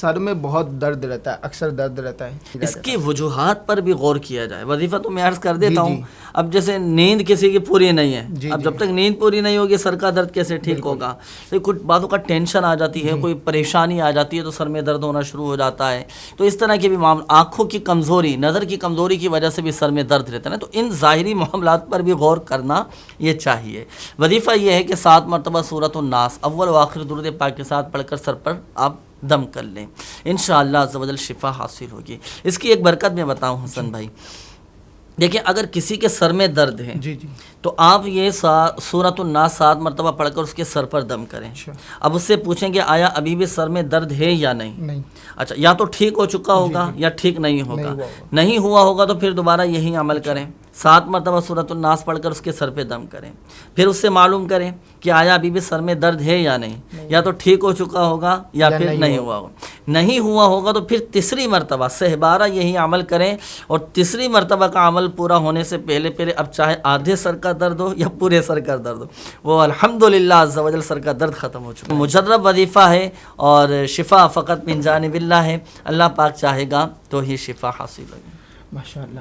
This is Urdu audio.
سر میں بہت درد رہتا ہے، اکثر درد رہتا ہے. اس کی وجوہات پر بھی غور کیا جائے. وظیفہ تو میں عرض کر دیتا ہوں. اب جیسے نیند کسی کی پوری نہیں ہے، اب جب تک نیند پوری نہیں ہوگی سر کا درد کیسے ٹھیک ہوگا؟ تو کچھ باتوں کا ٹینشن آ جاتی ہے، کوئی پریشانی آ جاتی ہے تو سر میں درد ہونا شروع ہو جاتا ہے. تو اس طرح کے بھی معاملہ، آنکھوں کی کمزوری، نظر کی کمزوری کی وجہ سے بھی سر میں درد رہتا ہے. تو ان ظاہری معاملات پر بھی غور کرنا یہ چاہیے. وظیفہ یہ ہے کہ 7 مرتبہ سورۃ الناس اول و آخر درود پاک کے ساتھ پڑھ کر سر پر آپ دم کر لیں، انشاءاللہ عز و جل شفا حاصل ہوگی. اس کی ایک برکت میں بتاؤں حسن بھائی، دیکھیں اگر کسی کے سر میں درد ہے تو آپ یہ سورۃ الناس 7 مرتبہ پڑھ کر اس کے سر پر دم کریں. اب اس سے پوچھیں کہ آیا ابھی بھی سر میں درد ہے یا نہیں؟ اچھا، یا تو ٹھیک ہو چکا ہوگا یا ٹھیک نہیں ہوگا. نہیں ہوا ہوگا تو پھر دوبارہ یہی عمل کریں، 7 مرتبہ سورۃ الناس پڑھ کر اس کے سر پہ دم کریں. پھر اس سے معلوم کریں کہ آیا ابھی بھی سر میں درد ہے یا نہیں، یا تو ٹھیک ہو چکا ہوگا یا پھر نہیں ہوا ہوگا. نہیں ہوا ہوگا تو پھر تیسری مرتبہ سہبارہ یہی عمل کریں، اور تیسری مرتبہ کا عمل پورا ہونے سے پہلے اب چاہے آدھے سر کا درد ہو یا پورے سر کا درد ہو، وہ الحمدللہ عز و جل سر کا درد ختم ہو چکا. مجرب وظیفہ ہے اور شفا فقط من جانب اللہ ہے. اللہ پاک چاہے گا تو ہی شفا حاصل ہوگی. ماشاءاللہ.